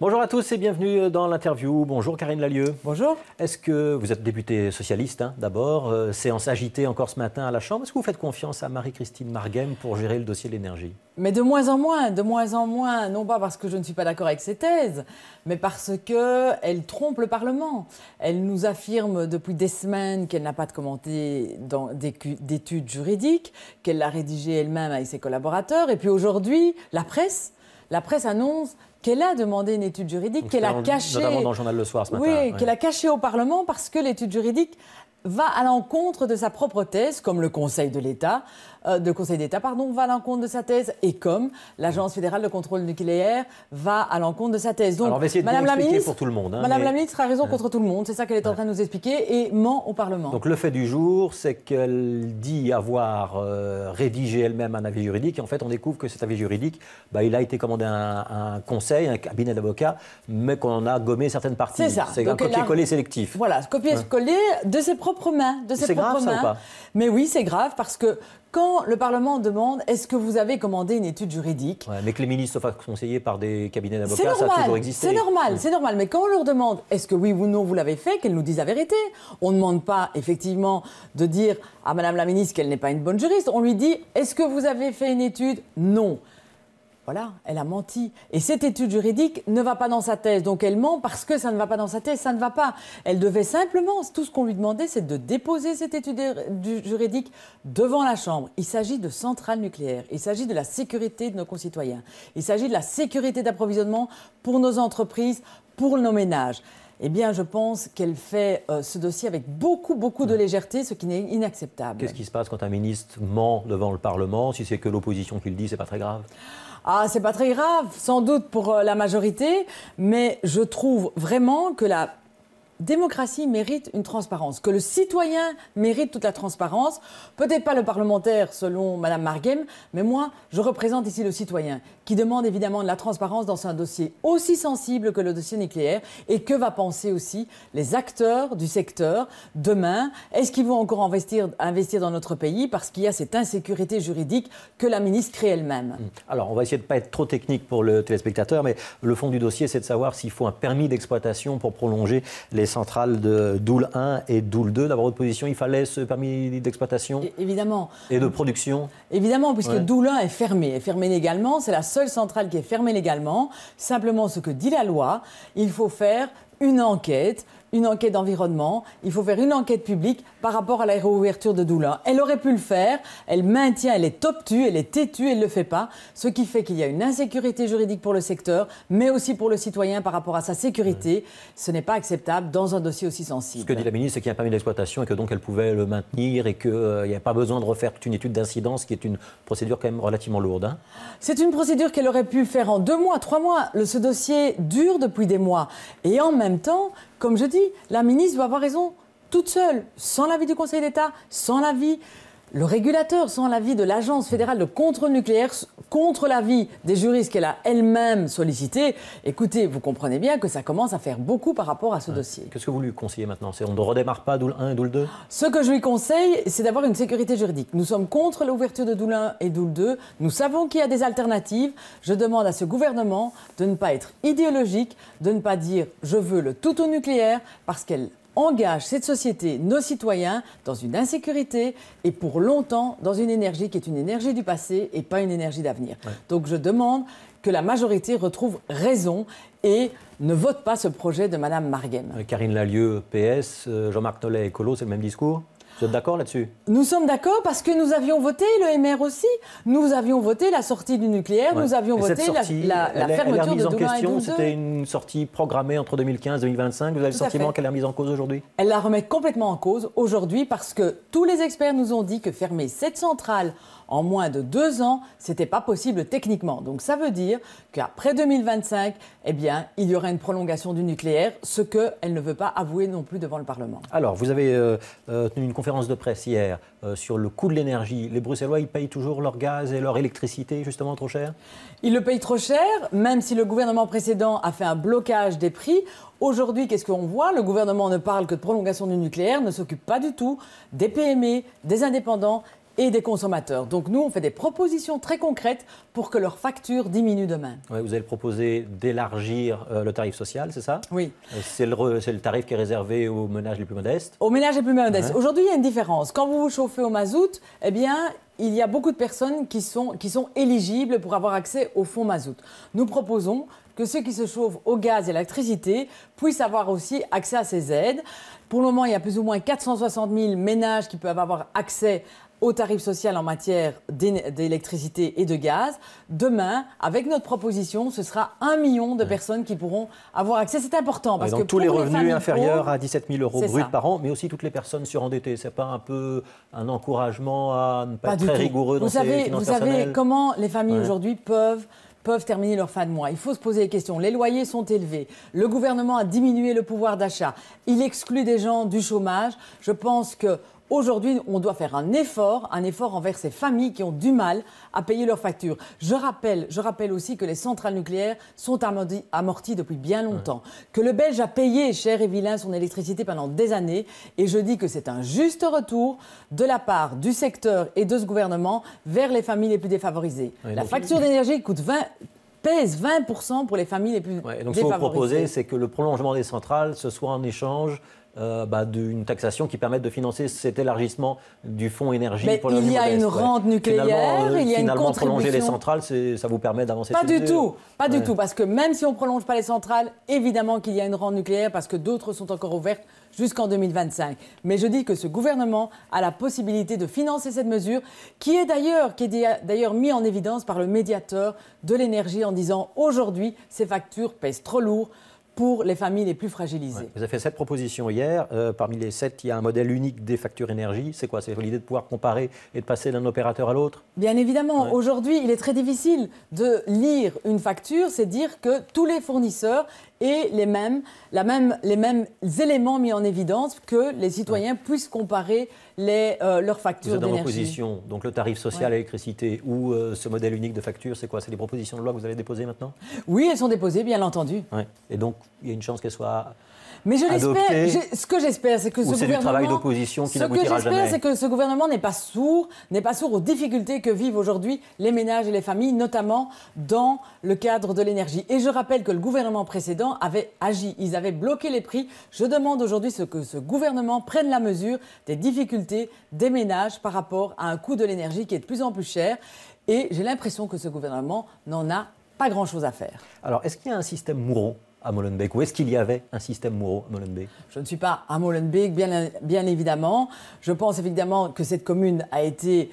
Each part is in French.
Bonjour à tous et bienvenue dans l'interview. Bonjour Karine Lallieu. Bonjour. Est-ce que vous êtes députée socialiste d'abord, séance agitée encore ce matin à la Chambre. Est-ce que vous faites confiance à Marie-Christine Marguem pour gérer le dossier de l'énergie? Mais de moins en moins, non pas parce que je ne suis pas d'accord avec ses thèses, mais parce qu'elle trompe le Parlement. Elle nous affirme depuis des semaines qu'elle n'a pas de commenté d'études juridiques, qu'elle l'a rédigé elle-même avec ses collaborateurs. Et puis aujourd'hui, la presse annonce qu'elle a demandé une étude juridique, qu'elle a cachée. Notamment dans le journal Le Soir ce matin. Oui, qu'elle a cachée au Parlement parce que l'étude juridique va à l'encontre de sa propre thèse, comme le Conseil d'État va à l'encontre de sa thèse, et comme l'Agence fédérale de contrôle nucléaire va à l'encontre de sa thèse. Donc, alors on va essayer de Madame la expliquer pour tout le monde. Madame la ministre a raison contre tout le monde, c'est ça qu'elle est en train de nous expliquer, et ment au Parlement. Donc le fait du jour, c'est qu'elle dit avoir rédigé elle-même un avis juridique, et en fait on découvre que cet avis juridique, il a été commandé à un conseil, un cabinet d'avocats, mais qu'on a gommé certaines parties. C'est ça. C'est un copier-coller sélectif. Voilà, copier-coller de ses propres mains. C'est grave ça ou pas? Mais oui, c'est grave parce que quand le Parlement demande « est-ce que vous avez commandé une étude juridique ?» Mais que les ministres se fassent conseiller par des cabinets d'avocats, ça a toujours existé. C'est normal. Mais quand on leur demande « est-ce que oui ou non vous l'avez fait ?» qu'elles nous disent la vérité. On ne demande pas effectivement de dire à Madame la ministre qu'elle n'est pas une bonne juriste. On lui dit « est-ce que vous avez fait une étude ?» Non. Voilà, elle a menti. Et cette étude juridique ne va pas dans sa thèse. Donc elle ment parce que ça ne va pas dans sa thèse, ça ne va pas. Elle devait simplement, tout ce qu'on lui demandait, c'est de déposer cette étude juridique devant la Chambre. Il s'agit de centrales nucléaires. Il s'agit de la sécurité de nos concitoyens. Il s'agit de la sécurité d'approvisionnement pour nos entreprises, pour nos ménages. Eh bien, je pense qu'elle fait ce dossier avec beaucoup de légèreté, ce qui n'est inacceptable. Qu'est-ce qui se passe quand un ministre ment devant le Parlement? Si c'est que l'opposition qui le dit, c'est pas très grave? Ah, c'est pas très grave, sans doute pour la majorité, mais je trouve vraiment que la démocratie mérite une transparence, que le citoyen mérite toute la transparence. Peut-être pas le parlementaire, selon Mme Marguem, mais moi, je représente ici le citoyen, qui demande évidemment de la transparence dans un dossier aussi sensible que le dossier nucléaire. Et que va penser aussi les acteurs du secteur demain? Est-ce qu'ils vont encore investir dans notre pays parce qu'il y a cette insécurité juridique que la ministre crée elle-même? Alors, on va essayer de ne pas être trop technique pour le téléspectateur, mais le fond du dossier, c'est de savoir s'il faut un permis d'exploitation pour prolonger les centrales de Doel 1 et Doel 2. D'avoir votre position, il fallait ce permis d'exploitation? Évidemment. Et de production? Évidemment, puisque Doel 1 est fermé légalement. C'est la seule centrale qui est fermée légalement. Simplement, ce que dit la loi, il faut faire une enquête d'environnement, il faut faire une enquête publique par rapport à la réouverture de Doel 1. Elle aurait pu le faire, elle maintient, elle est obtuse, elle est têtue, elle ne le fait pas, ce qui fait qu'il y a une insécurité juridique pour le secteur, mais aussi pour le citoyen par rapport à sa sécurité. Ce n'est pas acceptable dans un dossier aussi sensible. Ce que dit la ministre, c'est qu'il y a un permis d'exploitation et que donc elle pouvait le maintenir et qu'il n'y a pas besoin de refaire toute une étude d'incidence, qui est une procédure quand même relativement lourde. C'est une procédure qu'elle aurait pu faire en 2 mois, 3 mois. Ce dossier dure depuis des mois. Et en même temps, comme je dis, la ministre doit avoir raison toute seule, sans l'avis du Conseil d'État, sans l'avis le régulateur, sans l'avis de l'Agence fédérale de contrôle nucléaire, contre l'avis des juristes qu'elle a elle-même sollicités. Écoutez, vous comprenez bien que ça commence à faire beaucoup par rapport à ce dossier. Qu'est-ce que vous lui conseillez maintenant? On ne redémarre pas Doel 1 et Doel 2? Ce que je lui conseille, c'est d'avoir une sécurité juridique. Nous sommes contre l'ouverture de Doel 1 et Doel 2. Nous savons qu'il y a des alternatives. Je demande à ce gouvernement de ne pas être idéologique, de ne pas dire « je veux le tout au nucléaire » parce qu'elle engage cette société, nos citoyens, dans une insécurité et pour longtemps dans une énergie qui est une énergie du passé et pas une énergie d'avenir. Ouais. Donc je demande que la majorité retrouve raison et ne vote pas ce projet de Mme Marguem. Karine Lallieu, PS, Jean-Marc Nollet, Écolo, c'est le même discours? Vous êtes d'accord là-dessus? Nous sommes d'accord parce que nous avions voté, le MR aussi, nous avions voté la sortie du nucléaire, nous avions voté la fermeture de Doel 1 et Doel 2. C'était une sortie programmée entre 2015 et 2025. Vous avez le sentiment qu'elle est remise en cause aujourd'hui? Elle la remet complètement en cause aujourd'hui parce que tous les experts nous ont dit que fermer cette centrale en moins de 2 ans, ce n'était pas possible techniquement. Donc ça veut dire qu'après 2025, eh bien, il y aura une prolongation du nucléaire, ce qu'elle ne veut pas avouer non plus devant le Parlement. Alors, vous avez tenu une conférence de presse hier sur le coût de l'énergie. Les Bruxellois, ils payent toujours leur gaz et leur électricité justement trop cher? Ils le payent trop cher, même si le gouvernement précédent a fait un blocage des prix. Aujourd'hui, qu'est-ce qu'on voit? Le gouvernement ne parle que de prolongation du nucléaire, ne s'occupe pas du tout des PME, des indépendants et des consommateurs. Donc nous, on fait des propositions très concrètes pour que leurs factures diminuent demain. Ouais, vous avez proposé d'élargir le tarif social, c'est ça? Oui. C'est le tarif qui est réservé aux ménages les plus modestes? Aux ménages les plus modestes. Ouais. Aujourd'hui, il y a une différence. Quand vous vous chauffez au mazout, eh bien, il y a beaucoup de personnes qui sont éligibles pour avoir accès au fonds mazout. Nous proposons que ceux qui se chauffent au gaz et à l'électricité puissent avoir aussi accès à ces aides. Pour le moment, il y a plus ou moins 460 000 ménages qui peuvent avoir accès au tarif social en matière d'électricité et de gaz. Demain, avec notre proposition, ce sera 1 million de personnes qui pourront avoir accès. C'est important parce que tous les revenus inférieurs pauvres, à 17 000 euros bruts par an, mais aussi toutes les personnes surendettées. C'est pas un peu un encouragement à ne pas être très rigoureux dans ses finances personnelles? Vous savez comment les familles aujourd'hui peuvent terminer leur fin de mois. Il faut se poser des questions. Les loyers sont élevés. Le gouvernement a diminué le pouvoir d'achat. Il exclut des gens du chômage. Je pense que aujourd'hui, on doit faire un effort envers ces familles qui ont du mal à payer leurs factures. Je rappelle aussi que les centrales nucléaires sont amorties depuis bien longtemps, que le Belge a payé cher et vilain son électricité pendant des années, et je dis que c'est un juste retour de la part du secteur et de ce gouvernement vers les familles les plus défavorisées. Oui, la facture d'énergie pèse 20% pour les familles les plus défavorisées. Donc ce que vous proposez, c'est que le prolongement des centrales, ce soit en échange d'une taxation qui permette de financer cet élargissement du fonds énergie. Mais pour il y a une rente nucléaire, il y a une contribution. Prolonger les centrales, ça vous permet d'avancer. Pas du tout, parce que même si on ne prolonge pas les centrales, évidemment qu'il y a une rente nucléaire parce que d'autres sont encore ouvertes jusqu'en 2025. Mais je dis que ce gouvernement a la possibilité de financer cette mesure qui est d'ailleurs mise en évidence par le médiateur de l'énergie en disant aujourd'hui, ces factures pèsent trop lourd pour les familles les plus fragilisées. Ouais. Vous avez fait 7 propositions hier. Parmi les 7, il y a un modèle unique des factures énergie. C'est quoi? C'est l'idée de pouvoir comparer et de passer d'un opérateur à l'autre? Bien évidemment. Ouais. Aujourd'hui, il est très difficile de lire une facture. C'est dire que tous les fournisseurs aient les mêmes éléments mis en évidence, que les citoyens puissent comparer leurs factures d'énergie. Vous êtes dans l'opposition, donc le tarif social à l'électricité ou ce modèle unique de facture, c'est quoi? C'est des propositions de loi que vous allez déposer maintenant? Oui, elles sont déposées, bien entendu. Ouais. Et donc, il y a une chance qu'elles soient Mais je l'espère. Ce que j'espère, c'est que ce gouvernement. C'est du travail d'opposition qui n'aboutira jamais. Ce que j'espère, c'est que ce gouvernement n'est pas sourd aux difficultés que vivent aujourd'hui les ménages et les familles, notamment dans le cadre de l'énergie. Et je rappelle que le gouvernement précédent avait agi. Ils avaient bloqué les prix. Je demande aujourd'hui que ce gouvernement prenne la mesure des difficultés des ménages par rapport à un coût de l'énergie qui est de plus en plus cher. Et j'ai l'impression que ce gouvernement n'en a pas grand-chose à faire. Alors, est-ce qu'il y a un système Mouron à Molenbeek, ou est-ce qu'il y avait un système Mouron à Molenbeek? Je ne suis pas à Molenbeek, bien évidemment. Je pense évidemment que cette commune a été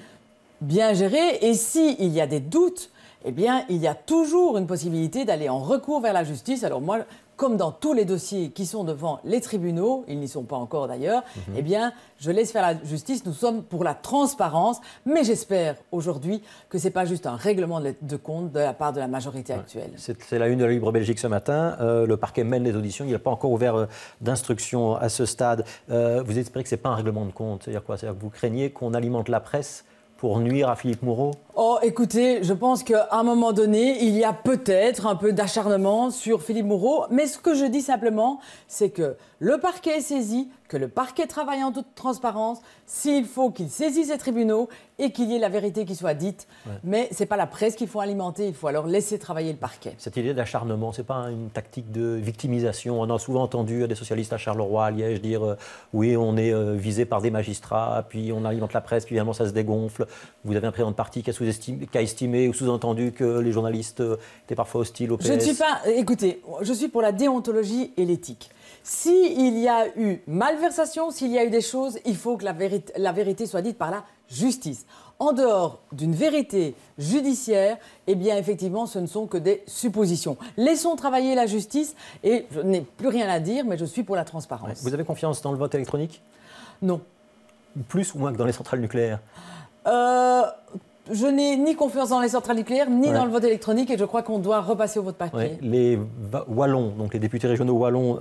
bien gérée. Et s'il y a des doutes, eh bien, il y a toujours une possibilité d'aller en recours vers la justice. Alors moi, comme dans tous les dossiers qui sont devant les tribunaux, ils n'y sont pas encore d'ailleurs, eh bien, je laisse faire la justice. Nous sommes pour la transparence, mais j'espère aujourd'hui que ce n'est pas juste un règlement de compte de la part de la majorité actuelle. C'est la une de la Libre Belgique ce matin. Le parquet mène les auditions. Il n'a pas encore ouvert d'instruction à ce stade. Vous espérez que ce n'est pas un règlement de compte? C'est-à-dire quoi? C'est-à-dire que vous craignez qu'on alimente la presse pour nuire à Philippe Mouron? Oh, écoutez, je pense qu'à un moment donné, il y a peut-être un peu d'acharnement sur Philippe Mouron. Mais ce que je dis simplement, c'est que le parquet est saisi, que le parquet travaille en toute transparence, s'il faut qu'il saisisse les tribunaux et qu'il y ait la vérité qui soit dite. Ouais. Mais ce n'est pas la presse qu'il faut alimenter, il faut alors laisser travailler le parquet. Cette idée d'acharnement, ce n'est pas une tactique de victimisation? On a souvent entendu des socialistes à Charleroi, à Liège, dire oui, on est visé par des magistrats, puis on alimente la presse, puis finalement ça se dégonfle. Vous avez un président de parti qui a estimé ou sous-entendu que les journalistes étaient parfois hostiles au PS. Je ne suis pas... Écoutez, je suis pour la déontologie et l'éthique. S'il y a eu malversation, s'il y a eu des choses, il faut que la vérité soit dite par la justice. En dehors d'une vérité judiciaire, eh bien, effectivement, ce ne sont que des suppositions. Laissons travailler la justice et je n'ai plus rien à dire, mais je suis pour la transparence. Ouais. Vous avez confiance dans le vote électronique? Non. Plus ou moins que dans les centrales nucléaires? Je n'ai ni confiance dans les centrales nucléaires, ni dans le vote électronique, et je crois qu'on doit repasser au vote papier. Ouais. Les Wallons, donc les députés régionaux wallons,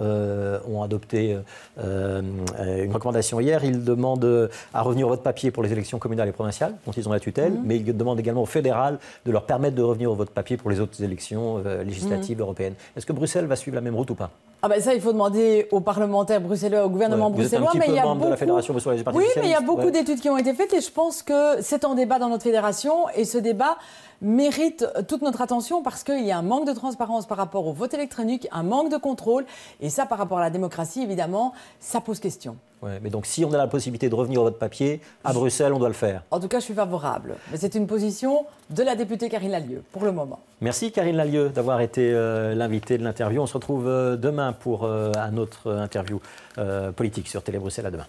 ont adopté une recommandation hier. Ils demandent à revenir au vote papier pour les élections communales et provinciales, dont ils ont la tutelle, mais ils demandent également au fédéral de leur permettre de revenir au vote papier pour les autres élections législatives européennes. Est-ce que Bruxelles va suivre la même route ou pas? Ah ben ça, il faut demander aux parlementaires bruxellois, au gouvernement bruxellois. Vous êtes un petit peu membre beaucoup... de la Fédération bruxelloise du Parti Oui, socialiste. mais il y a beaucoup d'études qui ont été faites et je pense que c'est en débat dans notre fédération et ce débat mérite toute notre attention parce qu'il y a un manque de transparence par rapport au vote électronique, un manque de contrôle et ça, par rapport à la démocratie, évidemment, ça pose question. Ouais, mais donc si on a la possibilité de revenir au vote papier, à Bruxelles, on doit le faire. En tout cas, je suis favorable. Mais c'est une position de la députée Karine Lallieu, pour le moment. Merci Karine Lallieu d'avoir été l'invitée de l'interview. On se retrouve demain pour un autre interview politique sur Télé Bruxelles. À demain.